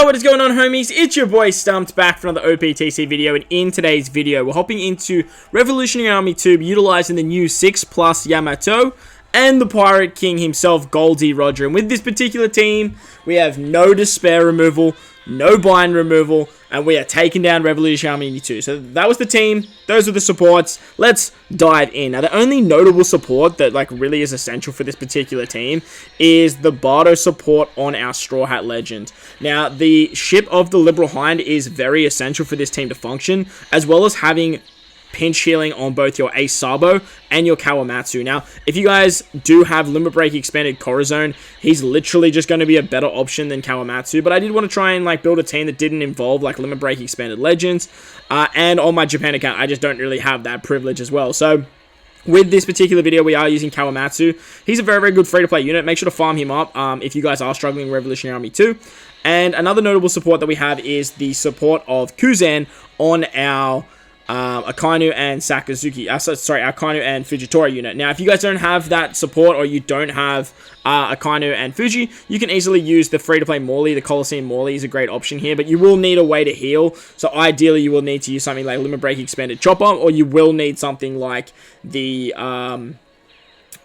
What is going on, homies? It's your boy Stumped back for another OPTC video, and in today's video we're hopping into Revolutionary Army 2 utilizing the new 6+ Yamato and the Pirate King himself, Gol D. Roger. And with this particular team, we have no Despair removal, no Bind removal, and we are taking down Revolutionary Army 2. So that was the team, those are the supports. Let's dive in. Now, the only notable support that really is essential for this particular team is the Bardo support on our Straw Hat Legend. Now, the ship of the Liberal Hind is very essential for this team to function, as well as having pinch healing on both your Ace Sabo and your Kawamatsu. Now, if you guys do have Limit Break Expanded Corazon, he's literally just going to be a better option than Kawamatsu, but I did want to try and build a team that didn't involve Limit Break Expanded Legends, and on my Japan account, I just don't really have that privilege as well. So with this particular video, we are using Kawamatsu. He's a very, very good free-to-play unit. Make sure to farm him up if you guys are struggling with Revolutionary Army 2. And another notable support that we have is the support of Kuzan on our Akainu and Sakazuki, Akainu and Fujitora unit. Now, if you guys don't have that support, or you don't have Akainu and Fuji, you can easily use the free-to-play Morley. The Colosseum Morley is a great option here, but you will need a way to heal. So ideally, you will need to use something like Limit Break Expanded Chopper, or you will need something like the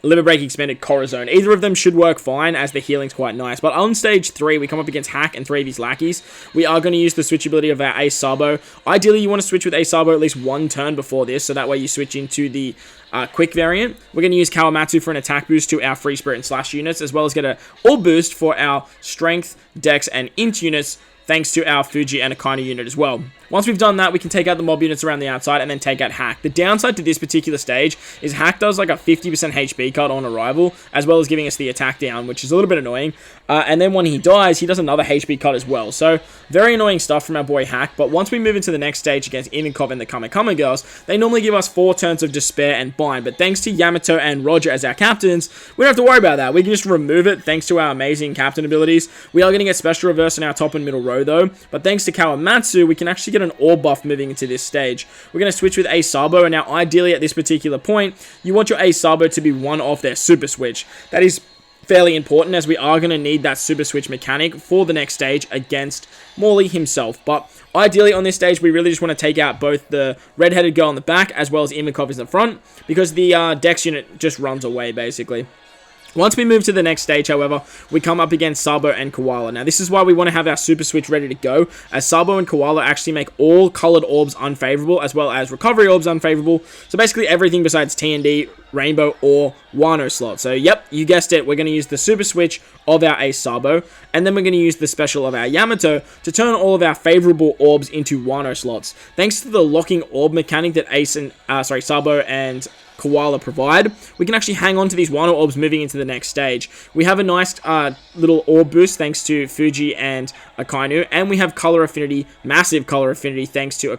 Limit Break Expanded Corazon. Either of them should work fine, as the healing's quite nice. But on stage 3, we come up against Hack and 3 of his lackeys. We are going to use the switchability of our Ace Sabo. Ideally, you want to switch with Ace Sabo at least one turn before this, so that way you switch into the quick variant. We're going to use Kawamatsu for an attack boost to our Free Spirit and Slash units, as well as get an Orb boost for our Strength, Dex, and Int units, thanks to our Fuji and Akainu unit as well. Once we've done that, we can take out the mob units around the outside and then take out Hack. The downside to this particular stage is Hack does a 50% HP cut on arrival, as well as giving us the attack down, which is a little bit annoying. And then when he dies, he does another HP cut as well. So, very annoying stuff from our boy Hack. But once we move into the next stage against Ivankov and the Kamekama Girls, they normally give us 4 turns of Despair and Bind. But thanks to Yamato and Roger as our captains, we don't have to worry about that. We can just remove it thanks to our amazing captain abilities. We are going to get Special Reverse in our top and middle row though. But thanks to Kawamatsu, we can actually get an Orb buff moving into this stage. We're going to switch with Ace Sabo, and now ideally at this particular point, you want your Ace Sabo to be one off their Super Switch. That is fairly important, as we are going to need that Super Switch mechanic for the next stage against Morley himself. But ideally on this stage, we really just want to take out both the red-headed girl in the back as well as Ivankov in the front, because the Dex unit just runs away basically. Once we move to the next stage, however, we come up against Sabo and Koala. Now, this is why we want to have our Super Switch ready to go, as Sabo and Koala actually make all colored orbs unfavorable, as well as recovery orbs unfavorable. So basically everything besides TND, Rainbow, or Wano slot. So, yep, you guessed it. We're going to use the Super Switch of our Ace Sabo, and then we're going to use the special of our Yamato to turn all of our favorable orbs into Wano slots. Thanks to the locking orb mechanic that Sabo and Koala provide, we can actually hang on to these Wano orbs moving into the next stage. We have a nice little orb boost thanks to Fuji and Akainu, and we have color affinity, massive color affinity, thanks to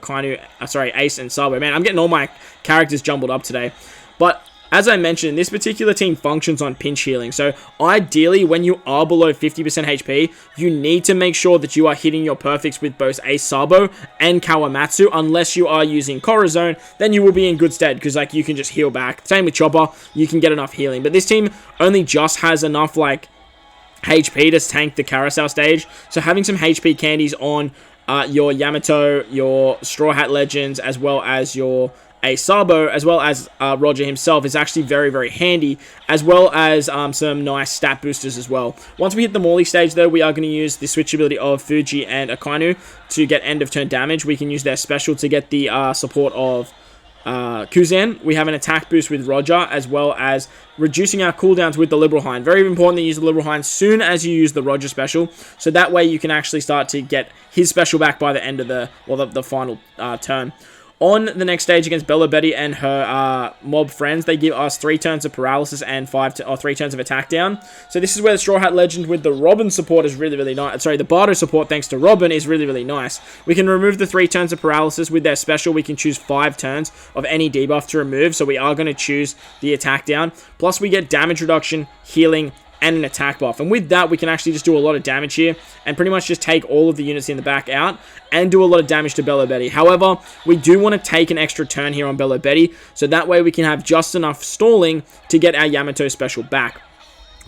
Ace and Sabo. Man, I'm getting all my characters jumbled up today. But as I mentioned, this particular team functions on pinch healing. So ideally, when you are below 50% HP, you need to make sure that you are hitting your perfects with both Ace Sabo and Kawamatsu. Unless you are using Corazon, then you will be in good stead, because you can just heal back. Same with Chopper, you can get enough healing. But this team only just has enough HP to tank the Carousel stage. So having some HP candies on your Yamato, your Straw Hat Legends, as well as your Ace Sabo, as well as Roger himself, is actually very, very handy, as well as some nice stat boosters as well. Once we hit the Morley stage, though, we are going to use the switchability of Fuji and Akainu to get end of turn damage. We can use their special to get the support of Kuzan. We have an attack boost with Roger, as well as reducing our cooldowns with the Liberal Hind. Very important to use the Liberal Hind soon as you use the Roger special, so that way you can actually start to get his special back by the end of the final turn. On the next stage against Bella Betty and her mob friends, they give us 3 turns of paralysis and 3 turns of attack down. So this is where the Straw Hat Legend with the Robin support is really, really nice. Sorry, the Bardo support thanks to Robin is really, really nice. We can remove the 3 turns of paralysis with their special. We can choose 5 turns of any debuff to remove. So we are going to choose the attack down. Plus we get damage reduction, healing, and an attack buff. And with that, we can actually just do a lot of damage here and pretty much just take all of the units in the back out and do a lot of damage to Bella Betty. However, we do want to take an extra turn here on Bella Betty, so that way we can have just enough stalling to get our Yamato special back.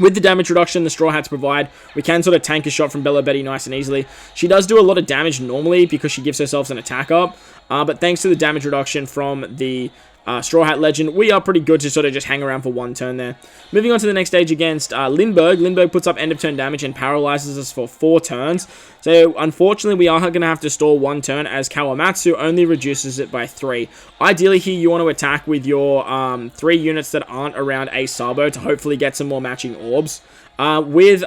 With the damage reduction the Straw Hats provide, we can sort of tank a shot from Bello Betty nice and easily. She does do a lot of damage normally because she gives herself an attack up, but thanks to the damage reduction from the Straw Hat Legend, we are pretty good to sort of just hang around for one turn there. Moving on to the next stage against Lindbergh. Lindbergh puts up end of turn damage and paralyzes us for 4 turns. So unfortunately we are going to have to stall 1 turn as Kawamatsu only reduces it by 3. Ideally here you want to attack with your 3 units that aren't around Ace Sabo to hopefully get some more matching orbs. With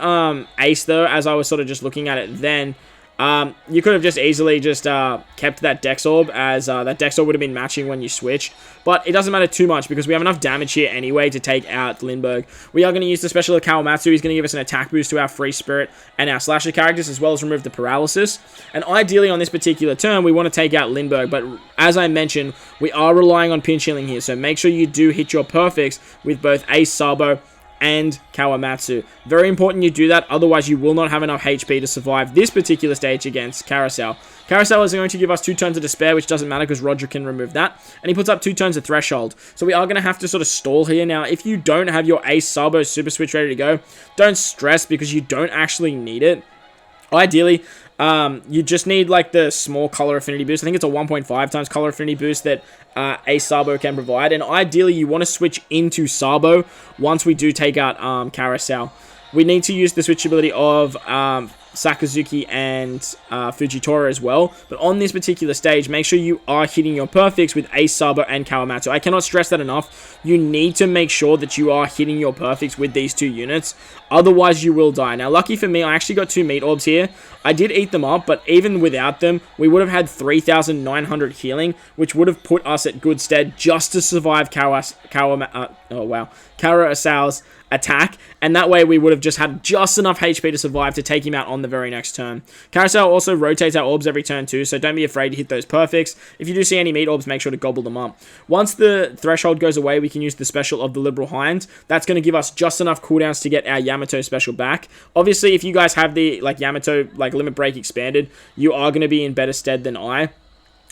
Ace though, as I was sort of just looking at it then, you could have just easily just kept that Dex Orb, as that Dex Orb would have been matching when you switch. But it doesn't matter too much because we have enough damage here anyway to take out Lindbergh. We are going to use the special of Kawamatsu. He's going to give us an attack boost to our Free Spirit and our Slasher characters, as well as remove the paralysis. And ideally on this particular turn, we want to take out Lindbergh. But as I mentioned, we are relying on pinch healing here. So make sure you do hit your perfects with both Ace Sabo and Kawamatsu. Very important you do that, otherwise you will not have enough HP to survive this particular stage against Carousel. Carousel is going to give us 2 turns of Despair, which doesn't matter because Roger can remove that, and he puts up 2 turns of Threshold. So we are going to have to sort of stall here. Now, if you don't have your Ace Sabo Super Switch ready to go, don't stress because you don't actually need it. Ideally, you just need like the small color affinity boost. I think it's a 1.5 times color affinity boost that Ace Sabo can provide. And ideally, you want to switch into Sabo once we do take out Carousel. We need to use the switch ability of Sakazuki and Fujitora as well. But on this particular stage, make sure you are hitting your perfects with Ace Sabo and Kawamatsu. I cannot stress that enough. You need to make sure that you are hitting your perfects with these 2 units. Otherwise, you will die. Now, lucky for me, I actually got 2 meat orbs here. I did eat them up, but even without them, we would have had 3,900 healing, which would have put us at good stead just to survive Carousel's attack, and that way we would have just had just enough HP to survive to take him out on the very next turn. Carousel also rotates our orbs every turn too, so don't be afraid to hit those perfects. If you do see any meat orbs, make sure to gobble them up. Once the threshold goes away, we can use the special of the Liberal Hind. That's going to give us just enough cooldowns to get our Yamato special back. Obviously, if you guys have the Yamato Limit Break expanded, you are going to be in better stead than I.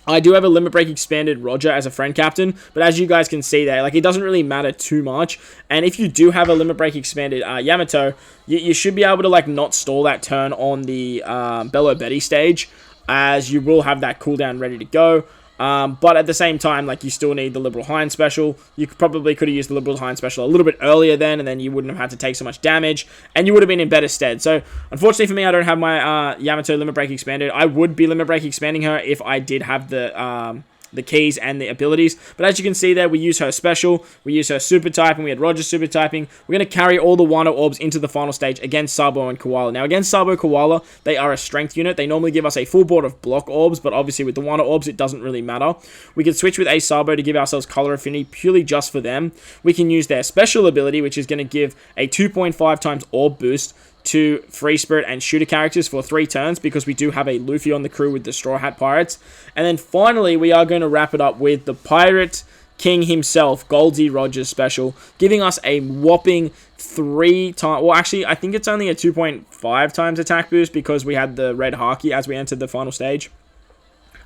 I do have a Limit Break expanded Roger as a friend captain, but as you guys can see there, it doesn't really matter too much. And if you do have a Limit Break expanded Yamato, you should be able to not stall that turn on the Bello Betty stage, as you will have that cooldown ready to go. But at the same time, you still need the Liberal Hind special. You probably could have used the Liberal Hind special a little bit earlier then, and then you wouldn't have had to take so much damage, and you would have been in better stead. So, unfortunately for me, I don't have my Yamato Limit Break expanded. I would be Limit Break expanding her if I did have the keys and the abilities. But as you can see there, we use her special, we use her super type, and we had Roger super typing. We're going to carry all the Wano orbs into the final stage against Sabo and Koala. Now, against Sabo Koala, they are a strength unit. They normally give us a full board of block orbs, but obviously with the Wano orbs, it doesn't really matter. We can switch with Ace Sabo to give ourselves color affinity purely just for them. We can use their special ability, which is going to give a 2.5 times orb boost to Free Spirit and Shooter characters for 3 turns, because we do have a Luffy on the crew with the Straw Hat Pirates. And then finally, we are going to wrap it up with the Pirate King himself, Goldie Rogers special, giving us a whopping 3 times, well actually I think it's only a 2.5 times attack boost because we had the Red Haki as we entered the final stage.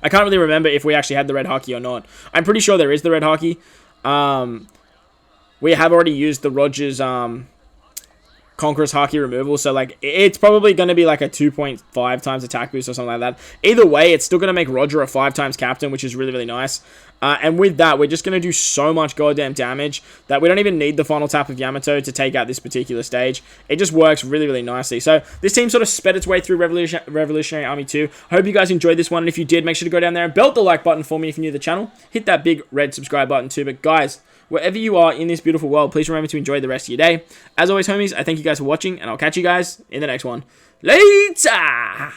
I can't really remember if we actually had the Red Haki or not. I'm pretty sure there is the Red Haki. We have already used the Rogers Conqueror's Haki removal, so it's probably going to be a 2.5 times attack boost or something like that. Either way, it's still going to make Roger a 5 times captain, which is really, really nice. And with that, we're just going to do so much goddamn damage that we don't even need the final tap of Yamato to take out this particular stage. It just works really, really nicely. So this team sort of sped its way through Revolutionary Army 2. I hope you guys enjoyed this one, and if you did, make sure to go down there and belt the like button for me if you're new to the channel. Hit that big red subscribe button too. But guys, wherever you are in this beautiful world, please remember to enjoy the rest of your day. As always, homies, I thank you guys for watching, and I'll catch you guys in the next one. Later!